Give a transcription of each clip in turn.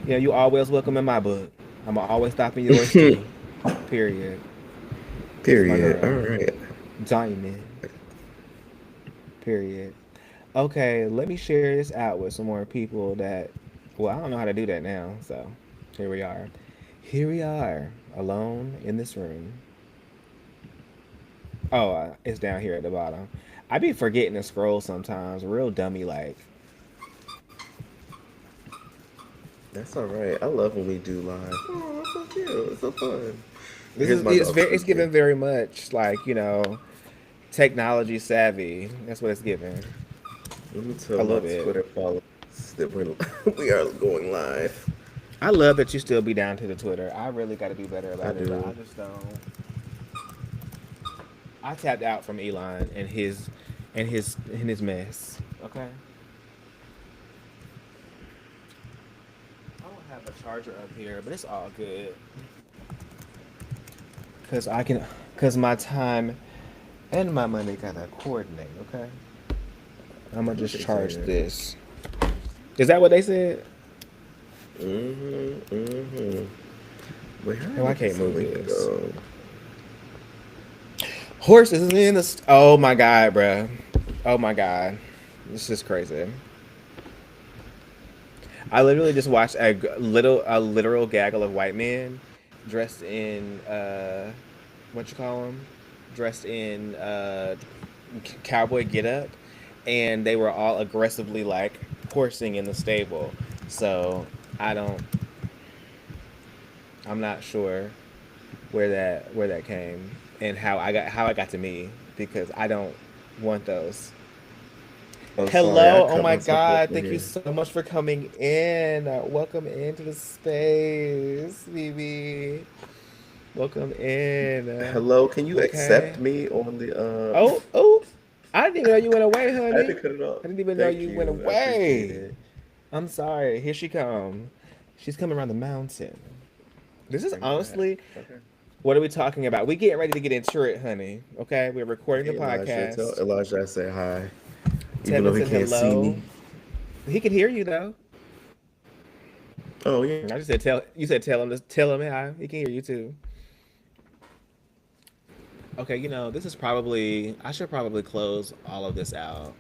Yeah, you always welcome in my book. I'ma always stop in yours too. Period. That's my Period. All girl. right. Diamond. Period. Okay, let me share this out with some more people that, well, I don't know how to do that now. So here we are. Here we are, alone in this room. Oh, it's down here at the bottom. I be forgetting to scroll sometimes, real dummy like. That's all right. I love when we do live. Oh, it's so cute. It's so fun. This Here's is my dog it's speaking. given very much like technology savvy. That's what it's given. Let me tell A my little bit. Twitter followers that we're we are going live. I love that you still be down to the Twitter. I really got to do better I about it, but I do. just don't. I tapped out from Elon and his mess. Okay. I don't have a charger up here, but it's all good. Cause my time and my money gotta coordinate. Okay. I'm gonna That's what just they charge said. this. Is that what they said? Mm-hmm. Mm-hmm. Wait, how No, did I I get can't some move link to this. go? Horses in the. Oh my god, bruh. Oh my god. This is crazy. I literally just watched a literal gaggle of white men dressed in what you call them, dressed in cowboy get up, and they were all aggressively like horsing in the stable. So I don't, I'm not sure where that came and how I got to me because I don't want those. Oh, sorry. I Hello. Oh cut my myself off God. right Thank you here. so much for coming in. Welcome into the space, BB. Welcome in. Hello, can you accept Okay. me on the Oh, oh. I didn't even know you went away, I had to honey. cut it off. I didn't even know Thank you went you. I appreciate away. it. I'm sorry. Here she come. She's coming around the mountain. This is Bring it back. honestly, Okay. what are we talking about? We getting ready to get into it, honey. Okay, we're recording the Hey Elijah, tell podcast. Elijah I say hi. Even though Tevin he said can't see hello. me. He can hear you though. Oh yeah. I just said tell you said tell him hi. He can hear you too. Okay, this is probably I should probably close all of this out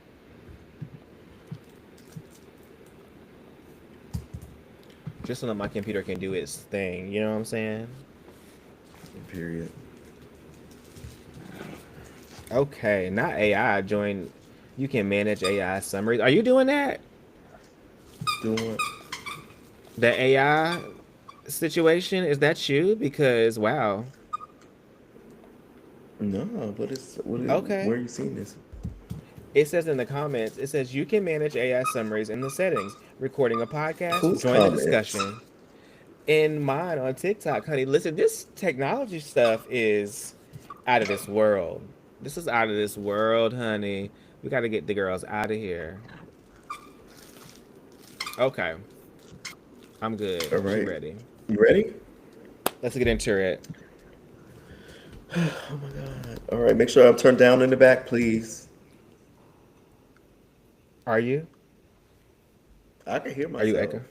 just so that my computer can do its thing. You know what I'm saying? Period. Okay, not AI. Join. You can manage AI summaries. Are you doing that? Doing what? The AI situation is that you? Because wow. No, where Okay. are you seeing this? It says in the comments. It says you can manage AI summaries in the settings. Recording a podcast. Whose Join the comments? discussion. In mine on TikTok, honey. Listen, this technology stuff is out of this world. This is out of this world, honey. We got to get the girls out of here. Okay, I'm good. All She right. ready. You ready? Let's get into it. Oh my god. All right, make sure I'm turned down in the back, please. Are you? I can hear Are you myself. Echo?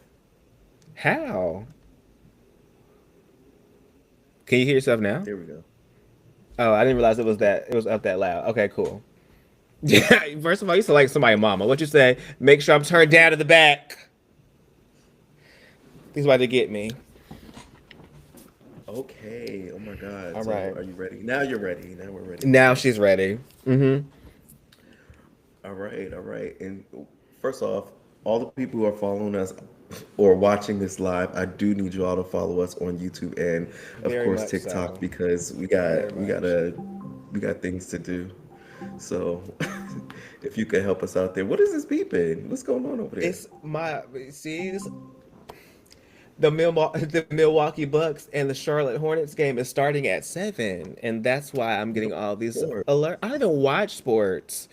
How? Can you hear yourself now? There we go. Oh, I didn't realize it was that. It was up that loud. Okay, cool. Yeah. First of all, you sound like somebody mama. What you say? Make sure I'm turned down to the back. He's about to get me. Okay. Oh my god. All So right. are you ready? Now you're ready. Now we're ready. Now she's ready. Mm-hmm. All right, all right. And first off, all the people who are following us or watching this live, I do need you all to follow us on YouTube and of Very course much TikTok so. because Very much. we got things to do. So if you could help us out there. What is this beeping? What's going on over there? It's my see this the Milwaukee Bucks and the Charlotte Hornets game is starting at 7, and that's why I'm getting all these Lord. alert. I don't even watch sports.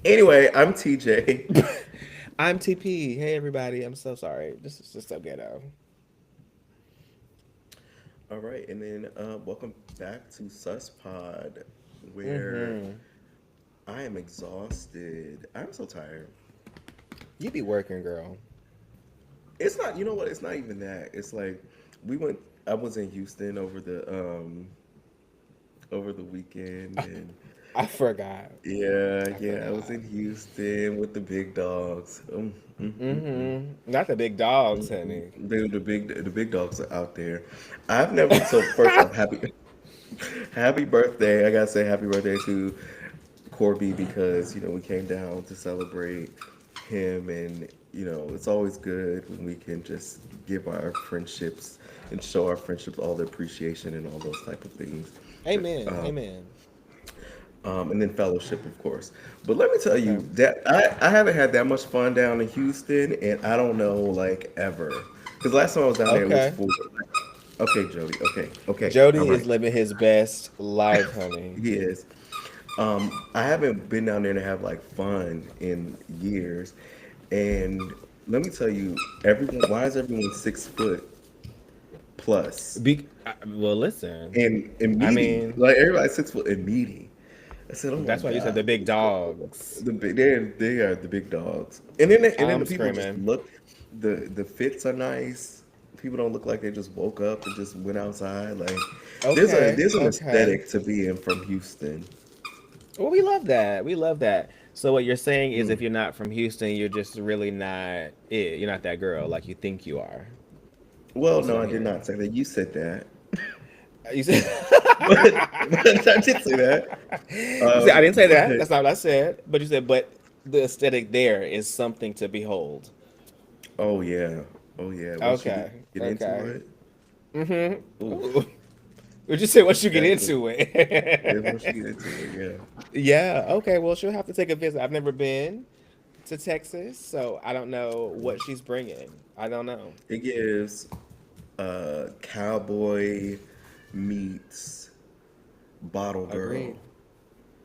Anyway, I'm TJ. I'm TP. Hey everybody, I'm so sorry. This is just so ghetto. All right, and then welcome back to Sus Pod, where Mm-hmm. I am exhausted. I'm so tired. You be working, girl. It's not, you know what? It's not even that. It's like we went. I was in Houston over the weekend, and I forgot. yeah, I yeah, I was forgot. in Houston with the big dogs. Not the big dogs, Mhm. honey. The big dogs are out there. I've never. So first off, happy birthday! I gotta say happy birthday to Corby because we came down to celebrate him, and it's always good when we can just give our friendships and show our friendships all the appreciation and all those type of things. Amen. Um, Amen. and then fellowship, of course. But let me tell Okay. you that I haven't had that much fun down in Houston, and I don't know like ever. Because last time I was down there, it was Okay. for okay, Jody. Okay, okay, all Jody is right. living his best life, honey. He is. I haven't been down there to have like fun in years, and let me tell you, everyone. Why is everyone 6 foot plus Well, listen. and I meaty? mean, Like everybody's 6 foot and meaty. I said, "Oh my that's why you said the God, big dogs. they are the big dogs." And then I'm the people just screaming. look. The fits are nice. People don't look like they just woke up and just went outside. Like Okay. there's an Okay. aesthetic to being from Houston. Well, we love that. We love that. So what you're saying is, if Mm. you're not from Houston, you're just really not it. You're not that girl like you think you are. Well, That's what no, I'm I did hearing. not say that. You said that, You said. but I did say that. You said I didn't say that. But That's not what I said. But you said, but the aesthetic there is something to behold. oh yeah, oh yeah. Once you get Okay. into it, Okay. oof, Ooh. Would you say once you get that's a into yeah. Once it? you get into it, yeah. Yeah. Okay. Well, she'll have to take a visit. I've never been to Texas, so I don't know what she's bringing. I don't know. It gives cowboy meets bottle Agreed. girl.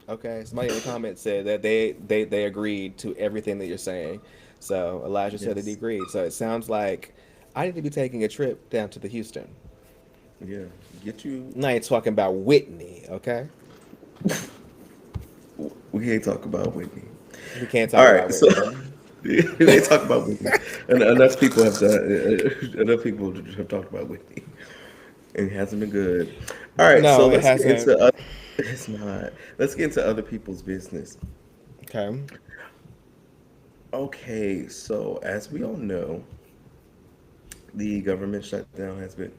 Okay. Somebody in the comments said that they agreed to everything that you're saying. So Elijah said that he Yes, agreed. So it sounds like I need to be taking a trip down to the Houston. yeah. Get you. And I ain't talking about Whitney. Okay. We can't talk about Whitney. We can't talk All about right, so Whitney. we can't talk about Whitney, and enough people have done. Enough people have talked about Whitney. It hasn't been good. All right, so No, it let's get hasn't. into it's not. Let's get into other people's business. Okay. Okay, so as we all know, the government shutdown has been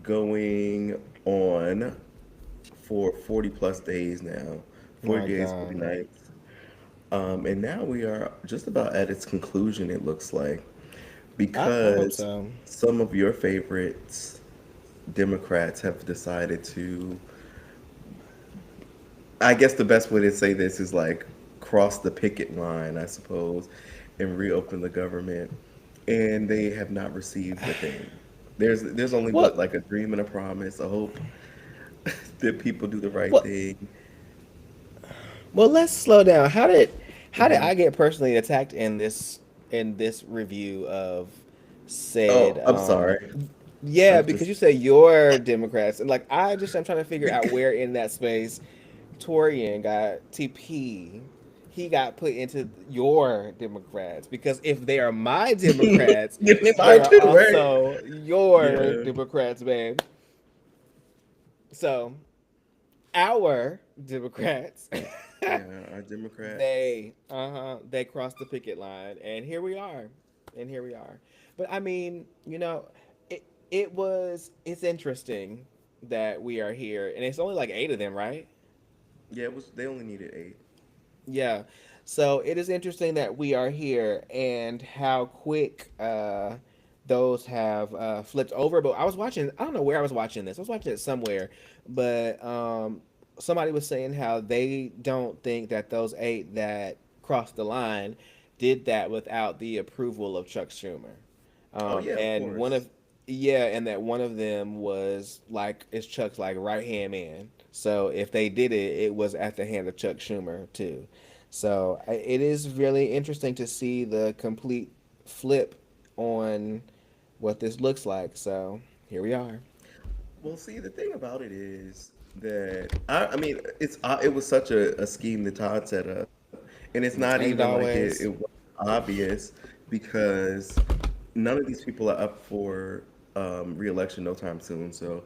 going on for 40 plus days now, Oh 40 my days, 40 God. nights. And now we are just about at its conclusion, it looks like, I hope because so. some of your favorites, Democrats, have decided to, I guess the best way to say this is like cross the picket line, I suppose, and reopen the government. And they have not received a thing. There's only Well, but like a dream and a promise, a hope that people do the right well, thing. well. Let's slow down. How did Hmm. I get personally attacked in this review of said Oh, I'm sorry. yeah, I'm because just you said you're Democrats, and like I'm trying to figure out because where in that space Torian got TP. He got put into your Democrats because if they are my Democrats, they they mine are too, right? also your Yeah, Democrats, babe. So our Democrats, yeah. Our Democrats. they crossed the picket line, and here we are, and here we are. But I mean, it's interesting that we are here, and it's only like eight of them, right? Yeah, it was. They only needed 8. Yeah. So it is interesting that we are here and how quick those have flipped over. But I was watching, I don't know where I was watching this. I was watching it somewhere, but somebody was saying how they don't think that those eight that crossed the line did that without the approval of Chuck Schumer. Oh yeah, of And one course. of yeah, and that one of them was like is Chuck's like right hand man. So if they did it, it was at the hand of Chuck Schumer too. So it is really interesting to see the complete flip on what this looks like. So here we are. Well, see, the thing about it is that I mean, it was such a scheme that Todd set up, and it's not Ain't even it like always? obvious because none of these people are up for re-election no time soon. So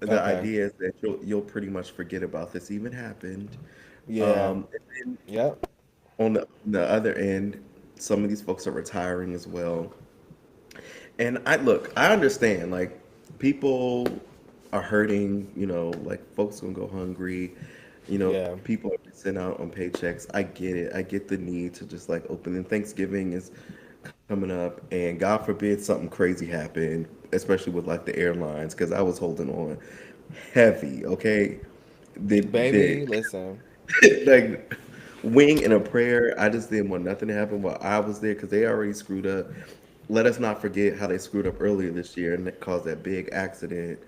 the Okay. idea is that you'll pretty much forget about this even happened. Yeah. And Yep. on the other end, some of these folks are retiring as well. And I look, I understand, like people are hurting, like folks gonna go hungry, Yeah. people are sent out on paychecks. I get it. I get the need to just like open. And Thanksgiving is coming up, and God forbid something crazy happened, especially with like the airlines, because I was holding on heavy. Okay, the Baby, listen. like wing and a prayer. I just didn't want nothing to happen while I was there because they already screwed up. Let us not forget how they screwed up earlier this year and that caused that big accident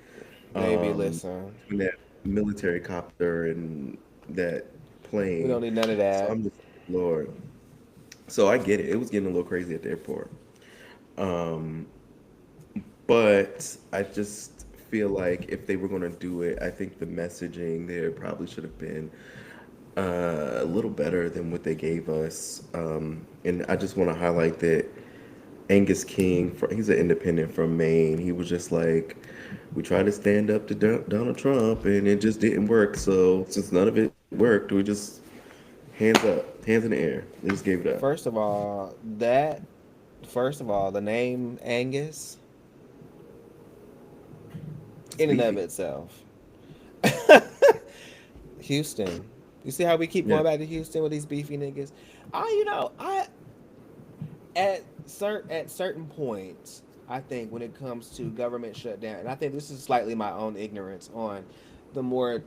Baby, um, listen. between that military copter and that We don't plane. need none of So that. I'm just, Lord. So I get it. It was getting a little crazy at the airport. Um, but I just feel like if they were going to do it, I think the messaging there probably should have been a little better than what they gave us. And I just want to highlight that Angus King, he's an independent from Maine. He was just like, we tried to stand up to Donald Trump and it just didn't work. So since none of it worked, we just hands up, hands in the air. They just gave it up. First of all, the name Angus, It's in and of beefy. itself. Houston. You see how we keep Yeah. going back to Houston with these beefy niggas? I at certain points, I think when it comes to government shutdown, and I think this is slightly my own ignorance on the more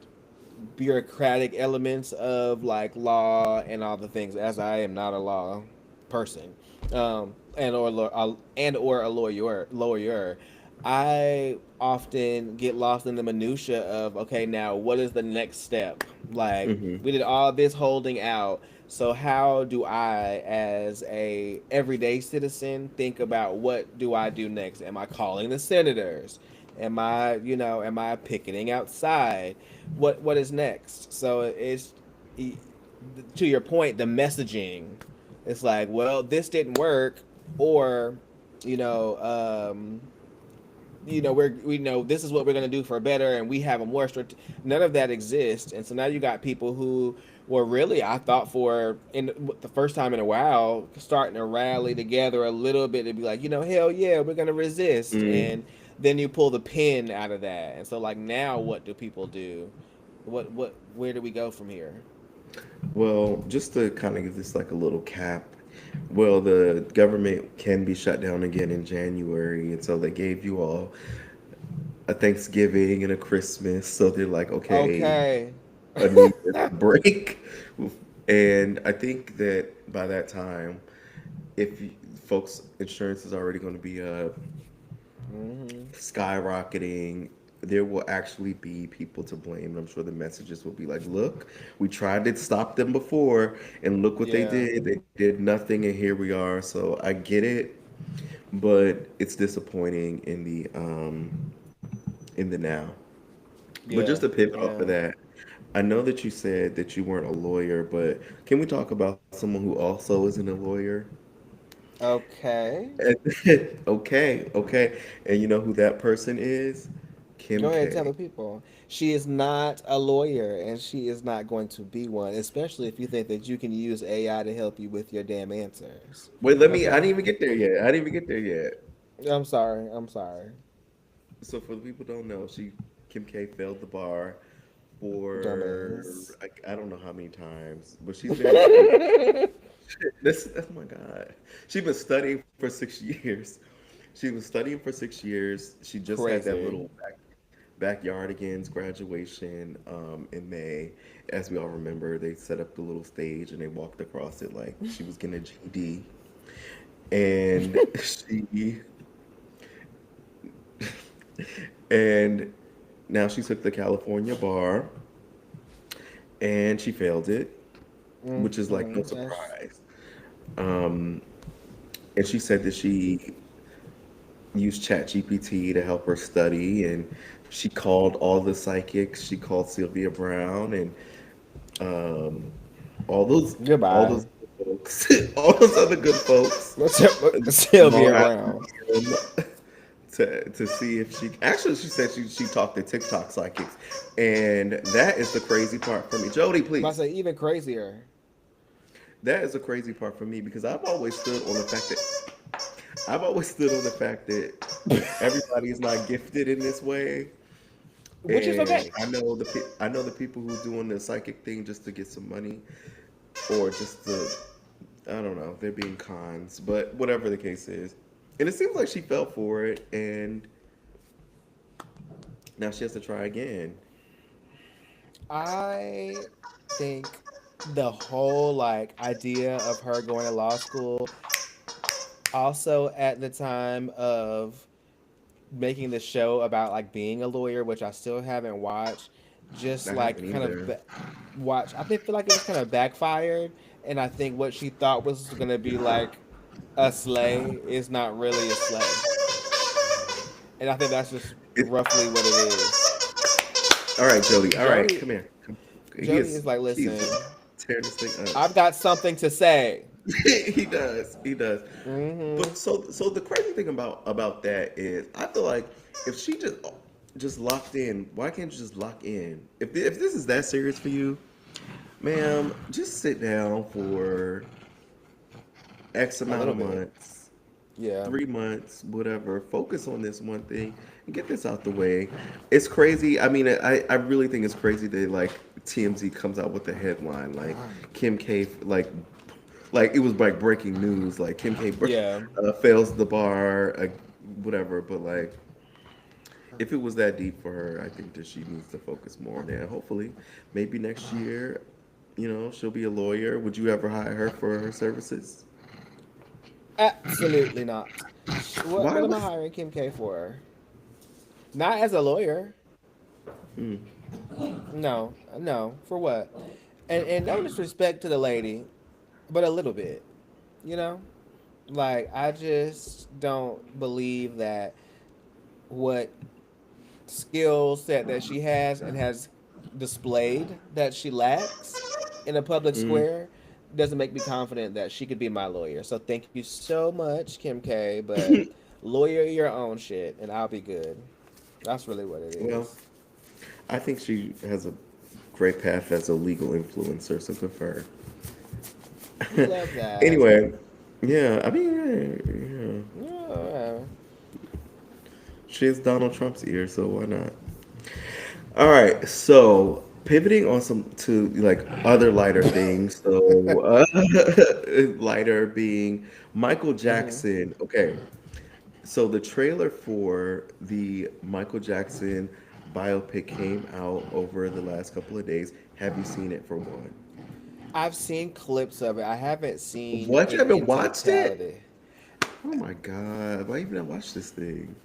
bureaucratic elements of like law and all the things, as I am not a law person, and or a lawyer. I often get lost in the minutia of, okay, now what is the next step? Like, Hmm. we did all this holding out, so how do I, as a everyday citizen, think about what do I do next? Am I calling the senators? Am I picketing outside? What is next? So it's, to your point, the messaging. It's like, well, this didn't work, or you know, we know this is what we're gonna do for better, and we have a more strict. None of that exists, and so now you got people who were really, I thought, for in the first time in a while, starting to rally together a little bit to be like, hell yeah, we're gonna resist, Mm. and then you pull the pin out of that, and so like now, what do people do? Where do we go from here? Well, just to kind of give this like a little cap, well, the government can be shut down again in January, and so they gave you all a Thanksgiving and a Christmas. So they're like, okay, Okay. a New Year's break. And I think that by that time, if folks' insurance is already going to be Hmm. skyrocketing, there will actually be people to blame. And I'm sure the messages will be like, look, we tried to stop them before, and look what they Yeah. did. They did nothing, and here we are. So I get it, but it's disappointing in the now. But just Yeah. to pivot off of Yeah. that, I know that you said that you weren't a lawyer, but can we talk about someone who also isn't a lawyer? Okay. Okay, okay. And you know who that person is? Kim Go ahead, tell K. the people. She is not a lawyer, and she is not going to be one, especially if you think that you can use AI to help you with your damn answers. Wait, I Okay? didn't even get there yet. I didn't even get there yet. I'm sorry. I'm sorry. So for the people who don't know, Kim K failed the bar for Dumbass. I don't know how many times, but she's very smart. This, oh my God. She's been studying for 6 years. She was studying for 6 years. She just had that Crazy. little backyard against graduation in May. As we all remember, they set up the little stage and they walked across it like she was getting a GED. And she and now she took the California bar and she failed it, which is like no That's surprise. Um, and she said that she used ChatGPT to help her study, and she called all the psychics. She called Sylvia Brown and um, all those goodbye. folks. folks, all those other good folks, She'll be Long around. Island, to see if she actually she said she talked to TikTok psychics, and that is the crazy part for me. Jody, But I please. say even crazier. That is the crazy part for me because I've always stood on the fact that everybody is not gifted in this way, Which is and okay. I know the people who doing the psychic thing just to get some money or just to I don't know, they're being cons, but whatever the case is. And it seems like she fell for it, and now she has to try again. I think the whole like idea of her going to law school, also at the time of making the show about like being a lawyer, which I still haven't watched, just I haven't like either. watch. I think feel like it just kind of backfired, and I think what she thought was gonna be like a sleigh is not really a sleigh, and I think that's just It, roughly what it is. all right, Jody. All right, Jody, come here. Come. Jody is like, He is listen, tearing this thing up. I've got something to say. He does. He does. Mm-hmm. But so the crazy thing about that is, I feel like if she just locked in, why can't you just lock in? If this is that serious for you, ma'am, just sit down for X A amount little of bit, months, yeah. 3 months, whatever. Focus on this one thing and get this out the way. It's crazy. I mean, I really think it's crazy that like TMZ comes out with the headline like Kim K like it was like breaking news like Kim K Yeah. fails the bar, whatever. But like if it was that deep for her, I think that she needs to focus more on that. Hopefully, maybe next year, she'll be a lawyer. Would you ever hire her for her services? Absolutely not. What Why am I was hiring Kim K for? Not as a lawyer. mm, No, no. For what? And no disrespect to the lady, but a little bit. You know, like I just don't believe that what skill set that she has and has displayed that she lacks in a public mm, square doesn't make me confident that she could be my lawyer. So thank you so much, Kim K. But lawyer your own shit, and I'll be good. That's really what it well, is. I think she has a great path as a legal influencer, so good for We her. love that. Anyway, yeah, I mean, yeah, Yeah. she has Donald Trump's ear, so why not? All right, so pivoting on some to like other lighter things. So lighter being Michael Hmm. Jackson. Okay, so the trailer for the Michael Jackson biopic came out over the last couple of days. Have you seen it for one? I've seen clips of it. I haven't seen What, you it haven't in watched it? totality. Oh my god! Why even not watch this thing?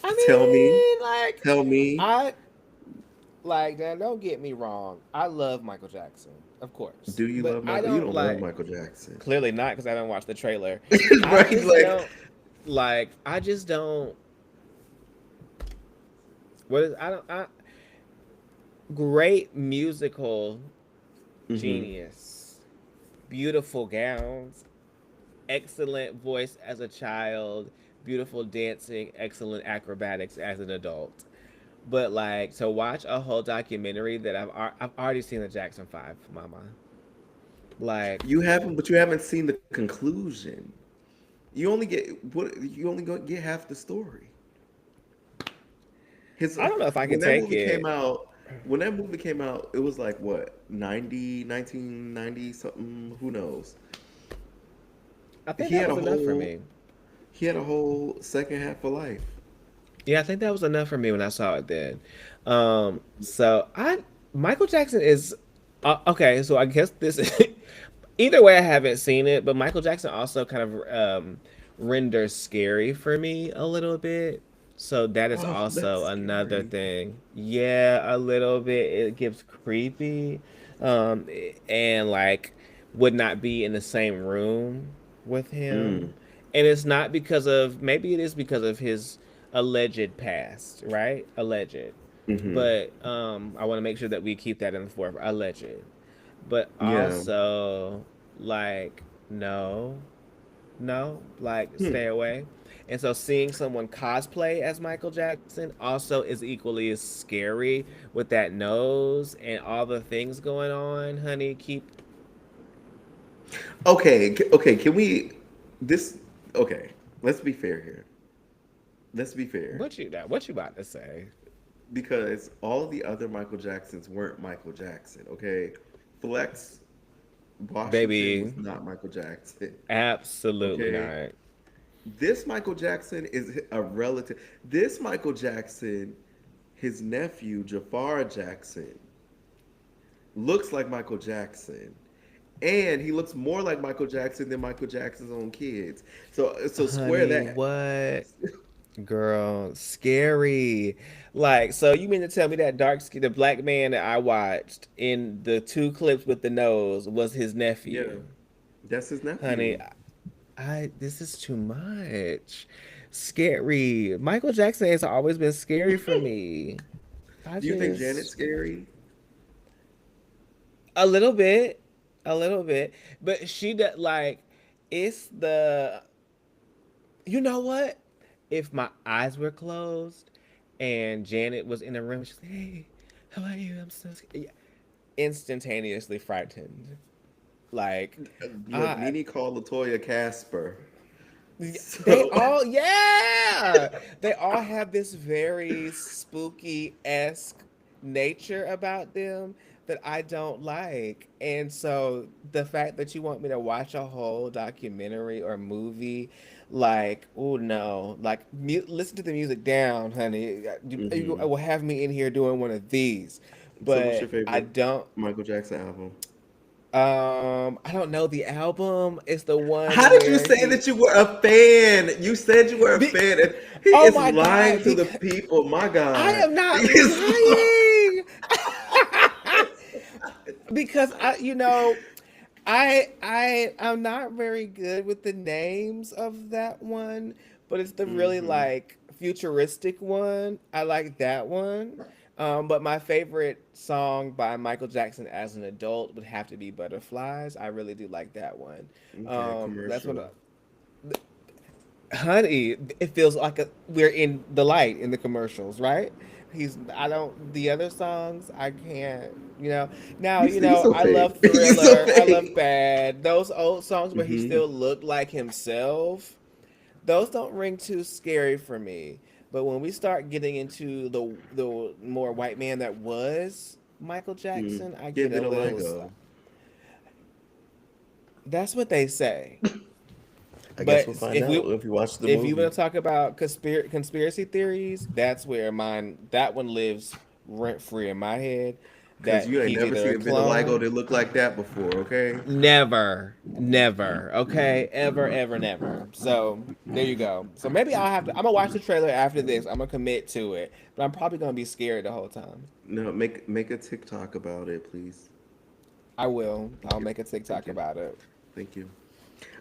I Tell me, mean, like, tell me. I like that. Don't get me wrong. I love Michael Jackson, of course, Do you but love I Michael? You don't don't love like. Michael Jackson, Clearly not, because I haven't watched the trailer. I right? just Like, don't like. I just don't. What is? I don't. Great musical hmm genius, beautiful gowns, excellent voice as a child, beautiful dancing, excellent acrobatics as an adult. But like to watch a whole documentary that I've already seen the Jackson 5, mama. Like you haven't, but you haven't seen the conclusion. You only get what you only go get half the story. His I don't know if I can when that take movie came it. out, it was like what 1990 something. Who knows? I think He that had a was enough for whole me. he had a whole second half of life. Yeah, I think that was enough for me when I saw it then. So I Michael Jackson is okay. So I guess this either way I haven't seen it, but Michael Jackson also kind of renders scary for me a little bit. So that is Oh, that's also another scary. thing. Yeah, a little bit. It gets creepy, and like would not be in the same room with him. Mm. And it's not because of maybe it is because of his alleged past, right? Alleged. Mm-hmm. But I want to make sure that we keep that in the forefront. Alleged. but Yeah. also like no, no, like Hmm. stay away. And so seeing someone cosplay as Michael Jackson also is equally as scary with that nose and all the things going on. Honey, keep Okay. Can we? This. Okay. Let's be fair here. Let's be fair. what you about to say, Because all of the other Michael Jacksons weren't Michael Jackson. Okay. Flex Washington was baby? not Michael Jackson. Absolutely Okay. not. This Michael Jackson is a relative. This Michael Jackson, his nephew Jafar Jackson, looks like Michael Jackson, and he looks more like Michael Jackson than Michael Jackson's own kids. So square Honey, that. what? Girl, scary. Like, so you mean to tell me that dark skin, the black man that I watched in the two clips with the nose was his Yeah, nephew? that's his Honey, nephew. I this is too much. Scary. Michael Jackson has always been scary for me. I Do you think Janet's just scary? a little bit, a little bit, but she does like it's the you know what? If my eyes were closed and Janet was in the room, she's like, "Hey, how are you? I'm so scared." Yeah, instantaneously frightened. Like, Look, I Nene called Latoya Casper. they So all yeah, they all have this very spooky esque nature about them that I don't like. And so the fact that you want me to watch a whole documentary or movie, like, oh no, like listen to the music down, honey. You hmm will have me in here doing one of these, So what's your but I favorite don't. Michael Jackson album? I don't know the album. It's the How one did you where say he that you were a fan? You said you were a Be- fan, and he oh is my lying god! to the Because people. My I God, am he not is lying. lying. Because I'm not very good with the names of that one, but it's the really hmm like futuristic one. I like that one. But my favorite song by Michael Jackson as an adult would have to be Butterflies. I really do like that one. Okay, That's commercial. what honey, it feels like we're in the light in the commercials, right? I don't, the other songs, I can't, Now, You so I fake. love You so Thriller, I love fake. Bad. Those old songs where he hmm still looked like himself, those don't ring too scary for me. But when we start getting into the more white man that was Michael Jackson, I Give get a little. vitiligo. That's what they say. I guess we'll But find out if you watch the if you movie. want to talk about conspiracy theories, that's where that one lives rent free in my head. Cause That you ain't he's never either seen a a vitiligo clone. that look like that before. Okay. Never, never. Okay, ever, ever, never. So there you go. So maybe I'll have to. I'm gonna watch the trailer after this. I'm gonna commit to it, but I'm probably gonna be scared the whole time. No, make a TikTok about it, please. I will. Thank I'll you. make a Thank TikTok you. about it. Thank you.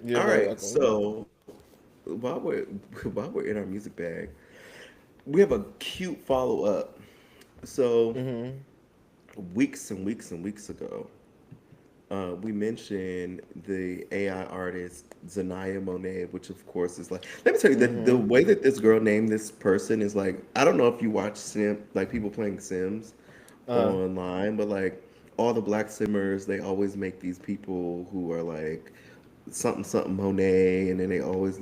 You're All very right. welcome. So while we're while we're in our music bag, we have a cute follow up. So Mm-hmm. weeks and weeks and weeks ago, we mentioned the AI artist Zanaya Monet, which of course is like, let me tell you, the Mm-hmm. way that this girl named this person is like, I don't know if you watch like people playing Sims Uh. online, but like all the black Simmers, they always make these people who are like something something Monet, and then they always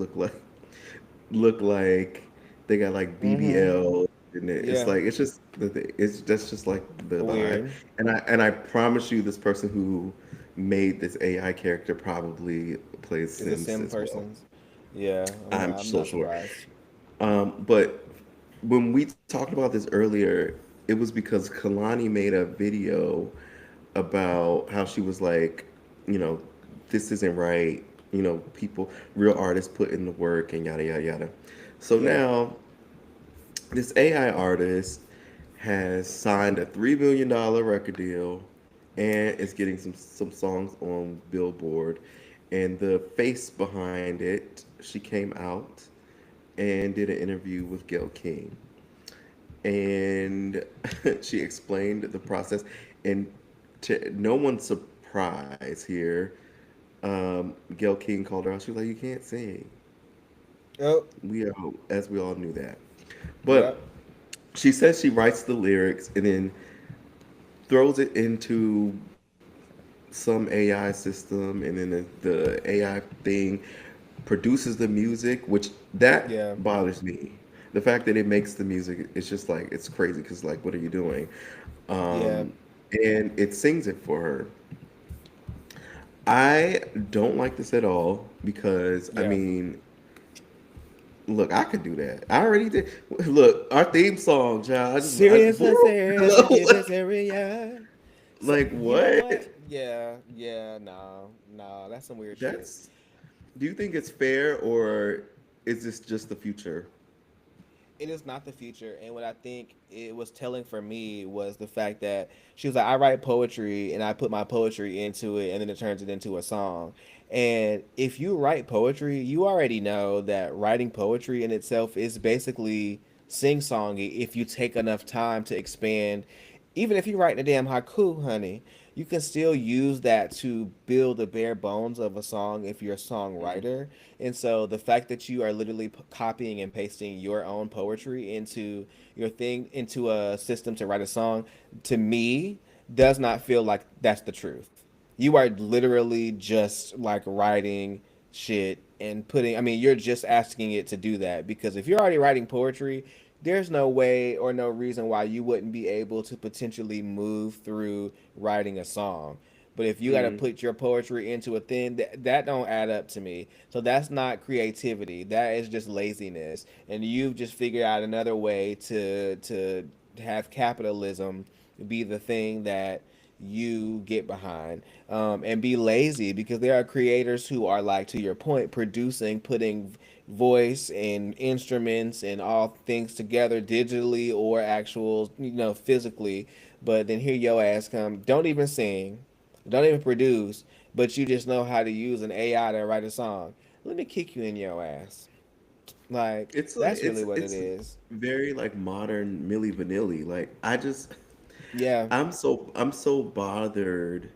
look like they got like Mm-hmm. BBL, and it's Yeah. like it's that's just like the vibe. Weird. And I promise you, this person who made this AI character probably plays Is a Sims sim as well. person's. Yeah, I'm I'm so not sure. surprised. But when we talked about this earlier, it was because Kalani made a video about how she was like, you know, this isn't right. People, real artists put in the work and yada yada yada. So Yeah. now this AI artist has signed a $3 billion record deal and is getting some songs on Billboard. And the face behind it, she came out and did an interview with Gail King, and she explained the process. And to no one's prize here. Gail King called her out. She was like, "You can't sing." Oh, As we all knew that. But yep. she says she writes the lyrics and then throws it into some AI system, and then the AI thing produces the music, which that Yeah. bothers me. The fact that it makes the music, it's just like it's crazy because like, what are you doing? Yeah. And it sings it for her. I don't like this at all because I Yeah. mean, look, I could do that. I already did. Look, our theme song, child. I just Serious and serious and keep it serious. So like you know what? what? Yeah, yeah, no, no, that's some weird shit. That's. Do you think it's fair or is this just the future? It is not the future, and what I think it was telling for me was the fact that she was like, I write poetry and I put my poetry into it, and then it turns it into a song. And if you write poetry, you already know that writing poetry in itself is basically sing-songy if you take enough time to expand. Even if you're writing a damn haiku, honey, you can still use that to build the bare bones of a song if you're a songwriter. And so the fact that you are literally copying and pasting your own poetry into your thing, into a system to write a song, to me, does not feel like that's the truth. You are literally just like writing shit and putting, I mean, you're just asking it to do that because if you're already writing poetry, there's no way or no reason why you wouldn't be able to potentially move through writing a song. But if you got to Mm. put your poetry into a thing, that don't add up to me. So that's not creativity. That is just laziness. And you've just figured out another way to have capitalism be the thing that you get behind, and be lazy because there are creators who are like, to your point, producing, putting voice and instruments and all things together digitally or actual, physically. But then here your ass come, don't even sing, don't even produce, but you just know how to use an AI to write a song. Let me kick you in your ass. Like, It's like that's really what it it's is. very like modern Milli Vanilli. Like I just Yeah, I'm so bothered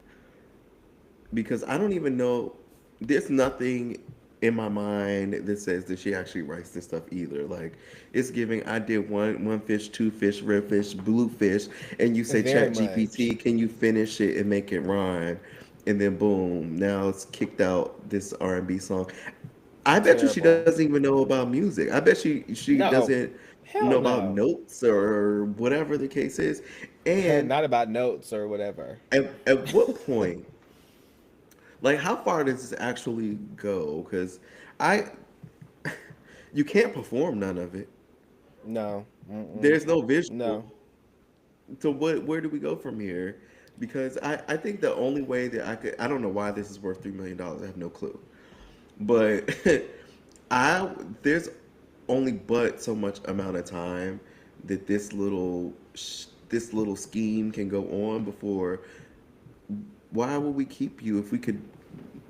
because I don't even know. There's nothing in my mind that says that she actually writes this stuff either. Like it's giving. I did one fish, two fish, red fish, blue fish, and you say, very Chat much. GPT, can you finish it and make it rhyme? And then boom, now it's kicked out this R&B song. I bet you she Terrible. doesn't even know about music. I bet she No, doesn't know hell about no. notes or whatever the case is. And Not about notes or whatever. at what point, like, how far does this actually go? Because I, you can't perform none of it. No. Mm-mm. There's no No. visual. So where do we go from here? Because I think the only way that I don't know why this is worth $3 million. I have no clue. But I there's only but so much amount of time that this little scheme can go on before. Why would we keep you if we could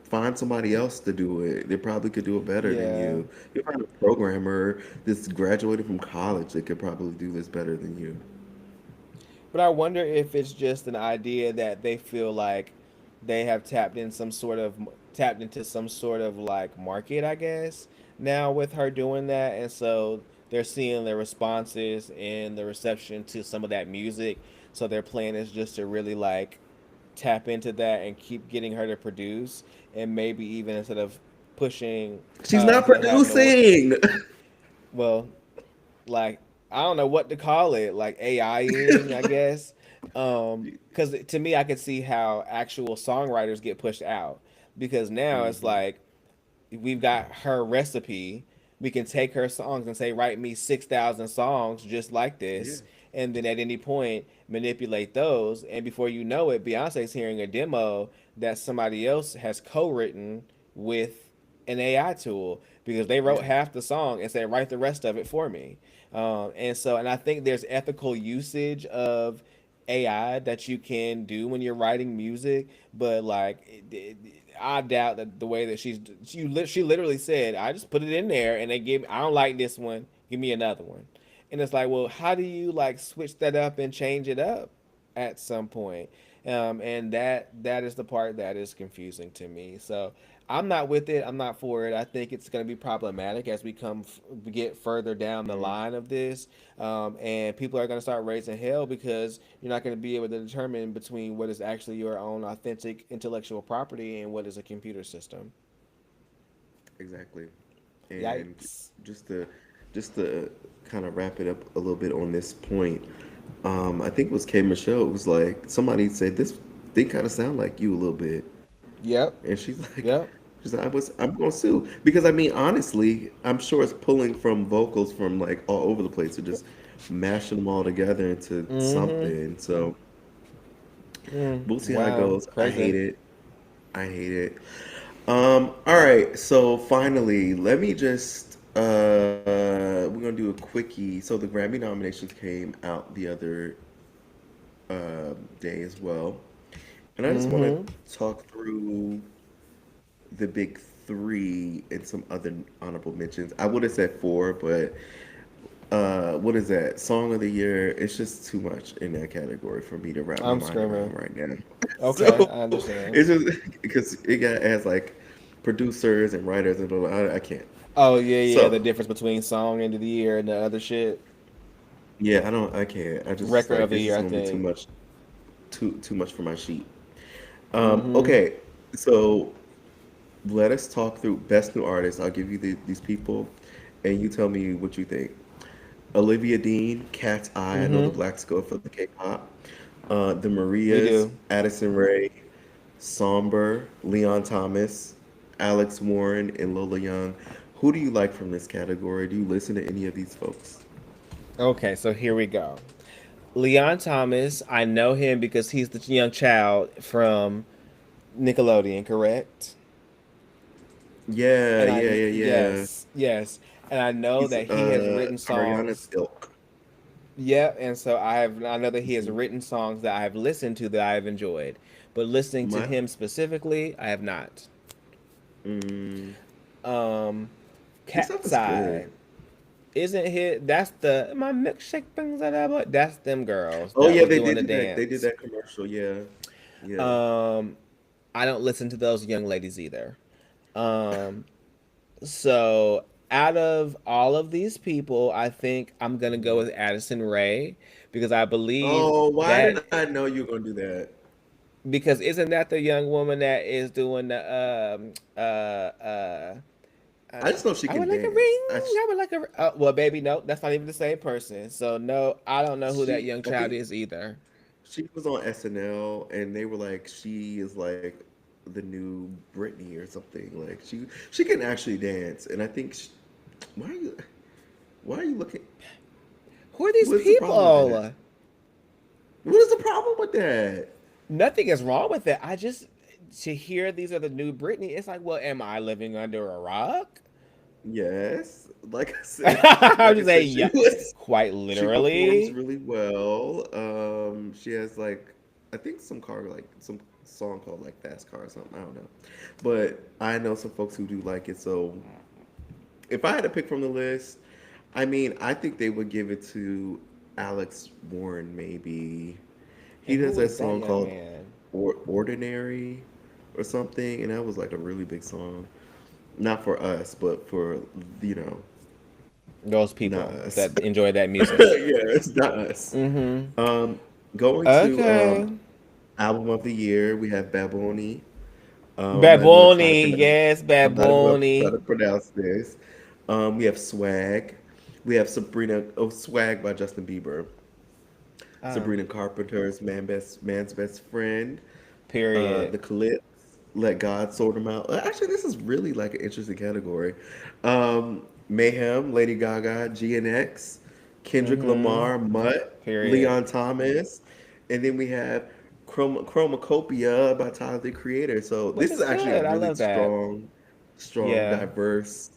find somebody else to do it? They probably could do it better than Yeah. you. You find a programmer that's graduated from college that could probably do this better than you. But I wonder if it's just an idea that they feel like they have tapped into some sort of like market, I guess, now with her doing that, and so they're seeing the responses and the reception to some of that music. So their plan is just to really like tap into that and keep getting her to produce, and maybe even She's not instead of having to, producing. well, like, I don't know what to call it, like AIing, I guess. Because to me, I could see how actual songwriters get pushed out because now it's Hmm. like we've got her recipe. We can take her songs and say, write me 6,000 songs just like Yeah. this. And then at any point, manipulate those. And before you know it, Beyonce's hearing a demo that somebody else has co written with an AI tool because they wrote Yeah. half the song and said, write the rest of it for me. And I think there's ethical usage of AI that you can do when you're writing music, but like I doubt that the way that she literally said, I just put it in there and they gave me, I don't like this one, give me another one. And it's like, well, how do you like switch that up and change it up at some point? And that is the part that is confusing to me. So I'm not with it. I'm not for it. I think it's going to be problematic as we get further down the Mm, line of this, and people are going to start raising hell because you're not going to be able to determine between what is actually your own authentic intellectual property and what is a computer system. exactly. And Yikes. just to just to kind of wrap it up a little bit on this point, I think it was K Michelle. It was like somebody said this. They kind of sound like you a little bit, Yep. and Yep. she's like, I'm gonna sue because I mean honestly, I'm sure it's pulling from vocals from like all over the place and just mashing them all together into Mm-hmm. something. So we'll see how it Wow. goes. I Crazy. hate it. I hate it. All right, so finally, let me just we're gonna do a quickie. So the Grammy nominations came out the other day as well, and I just want to Mm-hmm. talk through the big three and some other honorable mentions. I would have said four, but what is that? Song of the year? It's just too much in that category for me to wrap my I'm mind around screaming. right now. Okay, So I understand. it's just because it got as like producers and writers and all, I can't. Oh yeah, yeah. The So difference between song end of the year and the other shit. yeah, I can't. I just Record of like the this year, is I gonna be too think. much, too much for my sheet. Mm-hmm. Okay, so let us talk through best new artists. I'll give you these people, and you tell me what you think. Olivia Dean, Cat's Eye. I know the Mm-hmm. blacks go for the K-pop. The We Marias, do. Addison Rae, Somber, Leon Thomas, Alex Warren, and Lola Young. Who do you like from this category? Do you listen to any of these folks? Okay, so here we go. Leon Thomas, I know him because he's the young child from Nickelodeon, correct? Yeah, And yeah, I yeah, yeah. yes, yes, and I know He's that he has written Ariana's songs. ilk. Yeah, and so I know that he has written songs that I have listened to that I have enjoyed, but listening to My, him specifically, I have not. mm, Um, his stuff Cat's is Eye good. isn't hit. That's the my milkshake brings that up. That's them girls Oh that yeah, was they doing did the do that. They did dance. that commercial. Yeah, yeah. Um, I don't listen to those young ladies either. Um, so out of all of these people, I think I'm gonna go with Addison Ray because I believe Oh, why did that I know you were gonna do that? because isn't that the young woman that is doing the I just know she I can would like a dance. ring. I would like a well, baby. No, that's not even the same person. So no, I don't know who that She young I child think is either. she was on SNL and they were like she is like the new Britney or something. Like she can actually dance. And I think why are you why are you looking? Who are these What's the problem with that? people? What is the problem with that? Nothing is wrong with it. I just to hear these are the new Britney. It's like, well, am I living under a rock? Yes, I'm like I just said, saying, yeah, quite she performs literally. really well. She has like I think some car like some song called like Fast Car or something. I don't know, but I know some folks who do like it. So if I had to pick from the list, I mean, I think they would give it to Alex Warren. Maybe he And does who that is that song young called man? Ordinary or something, and that was like a really big song. Not for us, but for you know, Those not people us. that enjoy that music. Yeah, it's not us. Mm-hmm. Um, going to Okay. album of the year, we have Baboni. I'm not even gonna try to Baboni, pronounce. yes, I'm not even gonna try Baboni. to pronounce this. We have Swag. We have Sabrina. Oh, Swag by Justin Bieber. Um, Sabrina Carpenter's Man's Best Friend. period. The Clips. Let God Sort Them Out. Actually, this is really like an interesting category. Mayhem, Lady Gaga, GNX, Kendrick Mm-hmm. Lamar, Mutt, Period. Leon Thomas, and then we have Chromacopia by Tyler the Creator. So Which this is is actually a good. I really love that. strong, Yeah. diverse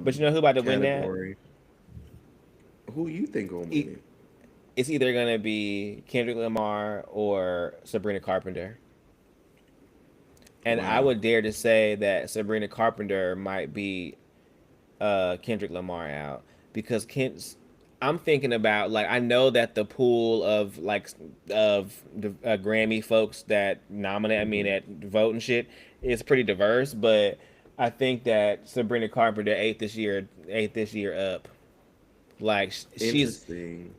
But you know who about to win that? category. Who you think gonna win E- it? It's either gonna be Kendrick Lamar or Sabrina Carpenter. And I Wow. would dare to say that Sabrina Carpenter might be Kendrick Lamar out because I'm thinking about like I know that the pool of like of the Grammy folks that nominate, I mean Hmm. that vote and shit is pretty diverse, but I think that Sabrina Carpenter ate this year up. Like she's Interesting.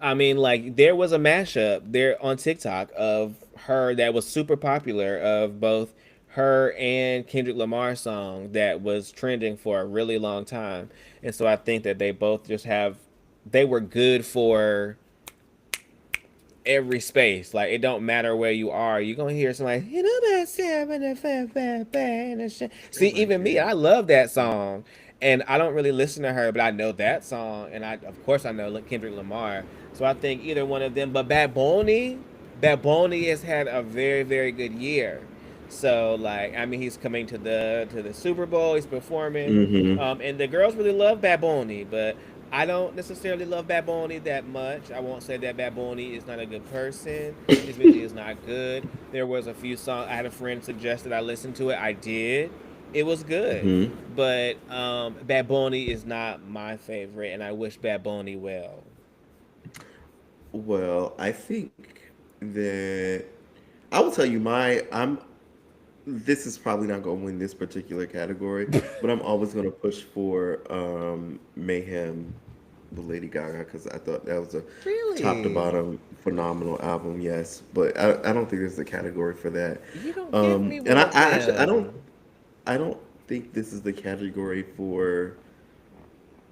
I mean, like there was a mashup there on TikTok of her that was super popular of both her and Kendrick Lamar's song that was trending for a really long time, and so I think that they both just have they were good for every space. Like it don't matter where you are, you're gonna hear somebody, you know that seven and five, five, five, and shit. I See, like even me, it. I love that song. And I don't really listen to her, but I know that song, and I of course I know Kendrick Lamar. So I think either one of them. But Bad Bunny has had a very very good year. So like I mean he's coming to the Super Bowl, he's performing, Hmm. and the girls really love Bad Bunny, but I don't necessarily love Bad Bunny that much. I won't say that Bad Bunny is not a good person. His music is not good. There was a few songs I had a friend suggested I listened to it. I did. It was good, Hmm. but Bad Bunny is not my favorite, and I wish Bad Bunny well. Well, I think that I will tell you my I'm this is probably not going to win this particular category, but I'm always going to push for Mayhem with Lady Gaga because I thought that was a top to Really? bottom phenomenal album. Yes, but I don't think there's a category for that. You don't give me And one of I actually them. I don't think this is the category for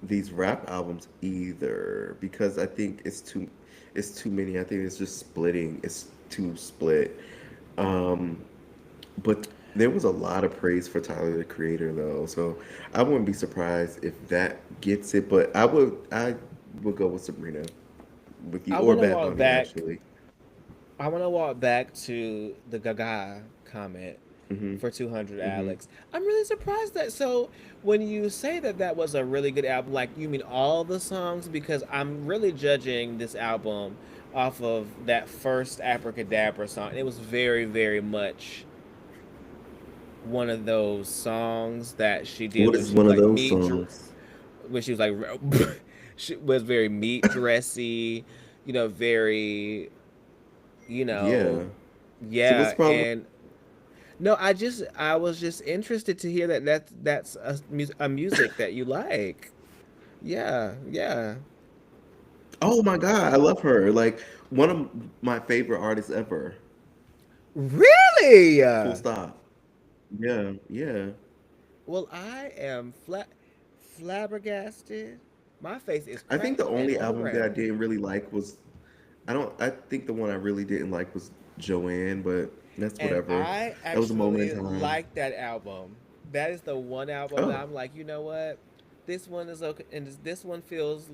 these rap albums either because I think it's too many. I think it's just splitting. It's too split. Um, but there was a lot of praise for Tyler the Creator though, so I wouldn't be surprised if that gets it. But I would go with Sabrina with you I or want to Bad walk Bunny back. actually. I want to walk back to the Gaga comment Hmm. for 200 Hmm. Alex. I'm really surprised that so when you say that that was a really good album, like you mean all the songs, because I'm really judging this album off of that first Abracadabra song. It was very very much one of those songs that she did What when is she was one of like those songs? when she was like she was very meat dressy, you know, very, you know, Yeah. So what's yeah. the problem? And no, I was just interested to hear that that's a music that you like. Yeah, yeah. Oh my God, I love her. Like one of my favorite artists ever. Really? Full stop. Yeah, yeah. Well, I am flabbergasted. My face is I think the cracked and only on the album that I ground didn't really like was I think the one I really didn't like was Joanne, but that's and whatever. I That was a moment actually in time. like that album. That is the one album that Oh. I'm like, you know what? This one is okay, and this one feels